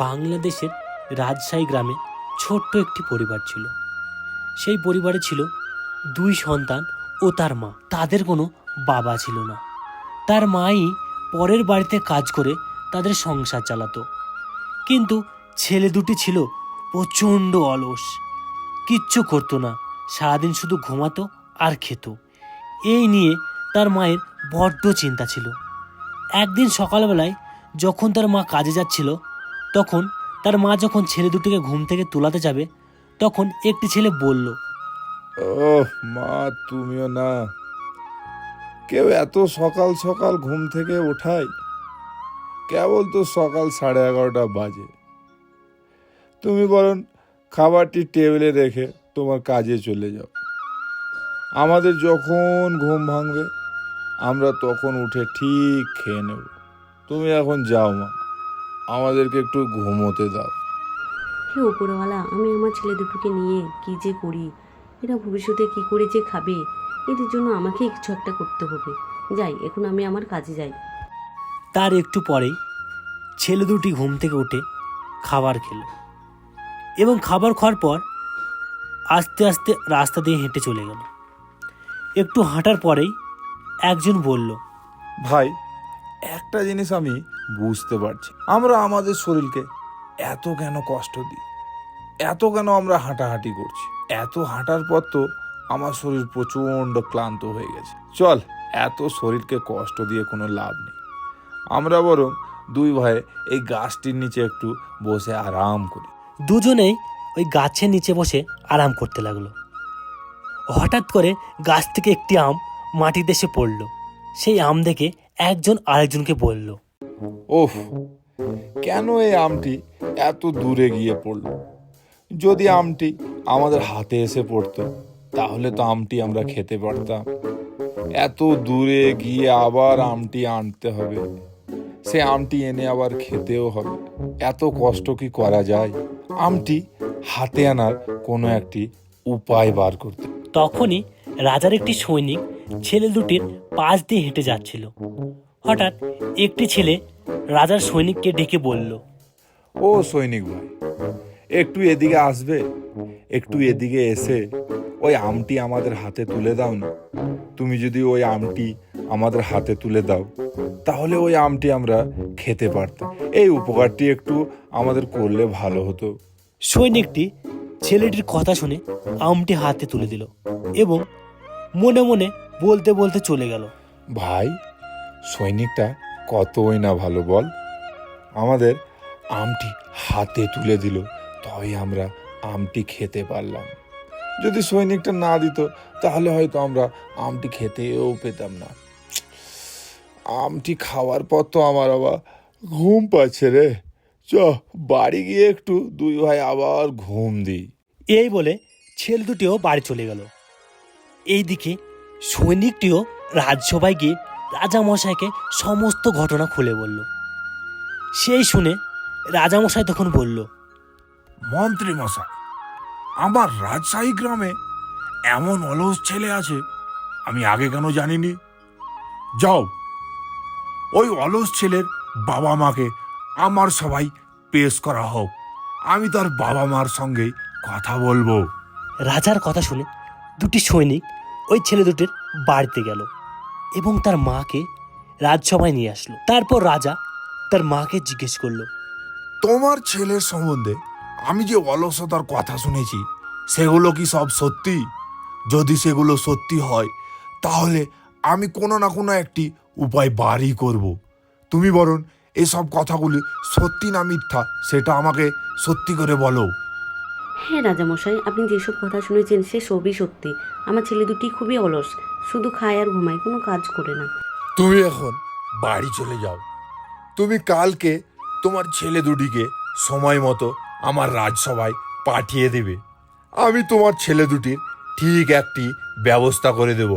বাংলাদেশের রাজশাহী গ্রামে ছোট্ট একটি পরিবার ছিল। সেই পরিবারে ছিল 2 সন্তান ও তার মা। তাদের কোনো বাবা ছিল না। তার মাই পরের বাড়িতে কাজ করে তাদের সংসার চালাতো। কিন্তু ছেলে দুটি ছিল প্রচণ্ড অলস, কিচ্ছু করতো না, সারাদিন শুধু ঘুমাতো আর খেত। এই নিয়ে তার মায়ের বড্ড চিন্তা ছিল। একদিন সকালবেলায় যখন তার মা কাজে যাচ্ছিল, তখন তার মা যখন ছেলে দুটিকে ঘুম থেকে তোলাতে যাবে, তখন একটি ছেলে বলল, ওহ মা, তুমিও না, কেউ এত সকাল সকাল ঘুম থেকে ওঠায়? কেবল তো সকাল 11:30 বাজে। তুমি বরং খাবারটি টেবিলে রেখে তোমার কাজে চলে যাও। আমাদের যখন ঘুম ভাঙবে আমরা তখন উঠে ঠিক খেয়ে নেব। তুমি এখন যাও মা, আমাদেরকে একটু ঘুমোতে দাও। হে উপরওয়ালা, আমি আমার ছেলে দুটোকে নিয়ে কি যে করি, এরা ভবিষ্যতে কি করে যে খাবে, এদের জন্য আমাকে কিছু একটা করতে হবে। যাই, এখন আমি আমার কাজে যাই। তার একটু পরেই ছেলে দুটি ঘুম থেকে উঠে খাবার খেলো এবং খাবার খাওয়ার পর আস্তে আস্তে রাস্তা দিয়ে হেঁটে চলে গেল। একটু হাঁটার পরেই একজন বলল, ভাই, একটা জিনিস আমি বুঝতে পারছি, আমরা আমাদের শরীরকে এত কেন কষ্ট দিই, এত কেন আমরা হাঁটাহাঁটি করছি। এত হাঁটার পর তো আমার শরীর প্রচণ্ড ক্লান্ত হয়ে গেছে। চল, এত শরীরকে কষ্ট দিয়ে কোনো লাভ নেই। আমরা বরং 2 ভাই এই গাছটির নিচে একটু বসে আরাম করি। দুজনেই ওই গাছের নিচে বসে আরাম করতে লাগলো। হঠাৎ করে গাছ থেকে একটি আম মাটিতে এসে পড়ল। সেই আম দেখে একজন আরেকজনকে বলল, ওফ, কেন এই আমটি এত দূরে গিয়ে পড়লো? যদি আমটি আমাদের হাতে এসে পড়তো তাহলে তো আমটি আমরা খেতে পারতাম। এত দূরে গিয়ে আবার আমটি আনতে হবে, সে আমটি এনে আবার খেতেও হবে। এত কষ্ট কি করা যায়? আমটি হাতে আনার কোনো একটি উপায় বার করতে। তখনই রাজার একটি সৈনিক ছেলে দুটির পাশ দিয়ে হেঁটে যাচ্ছিল। হঠাৎ একটি ছেলে রাজার সৈনিককে ডেকে বলল, ও সৈনিক ভাই, একটু এদিকে আসবে? একটু এদিকে এসে ওই আমটি আমাদের হাতে তুলে দাও না। তুমি যদি ওই আমটি আমাদের হাতে তুলে দাও তাহলে ওই আমটি আমরা খেতে পারতাম। এই উপকারটি একটু আমাদের করলে ভালো হতো। সৈনিকটি ছেলেটির কথা শুনে আমটি হাতে তুলে দিল এবং মনে মনে বলতে বলতে চলে গেল। ভাই, সৈনিকটা কতই না ভালো বল, আমাদের আমটি হাতে তুলে দিল, তাই আমরা আমটি খেতে পারলাম। যদি সৈনিকটা না দিত তাহলে হয়তো আমরা আমটি খেতেও পেতাম না। আমটি খাওয়ার পর তো আমার আবার ঘুম পাচ্ছে রে। চ, বাড়ি গিয়ে একটু 2 ভাই আবার ঘুম দিই। এই বলে ছেলে দুটিও বাড়ি চলে গেল। এইদিকে সৈনিকটিও রাজসভায় গিয়ে রাজামশাইকে সমস্ত ঘটনা খুলে বলল। সেই শুনে রাজামশাই তখন বলল, মন্ত্রী মশাই, আমার রাজশাহী গ্রামে এমন অলস ছেলে আছে আমি আগে কেন জানিনি। যাও, ওই অলস ছেলের বাবা মাকে আমার সবাই পেশ করা হোক, আমি তার বাবা মার সঙ্গে কথা বলবো। রাজার কথা শুনে দুটি সৈনিক ওই ছেলে দুটির বাড়িতে গেল এবং তার মাকে রাজসভায় নিয়ে আসলো। তারপর রাজা তার মাকে জিজ্ঞেস করলো, তোমার ছেলের সম্বন্ধে আমি যে অলসতার কথা শুনেছি সেগুলো কি সব সত্যি? যদি সেগুলো সত্যি হয় তাহলে আমি কোনো না কোনো একটি উপায় বারই করব। তুমি বরং এসব কথাগুলি সত্যি না মিথ্যা সেটা আমাকে সত্যি করে বলো। হ্যাঁ রাজামশাই, আপনি যেসব কথা শুনেছেন সে সবই সত্যি। আমার ছেলে দুটি খুবই অলস, শুধু খায় আর ঘুমায়, কোনো কাজ করে না। তুমি এখন বাড়ি চলে যাও। তুমি কালকে তোমার ছেলে দুটিকে সময় মতো আমার রাজসভায় পাঠিয়ে দেবে। আমি তোমার ছেলে দুটির ঠিক একটি ব্যবস্থা করে দেব।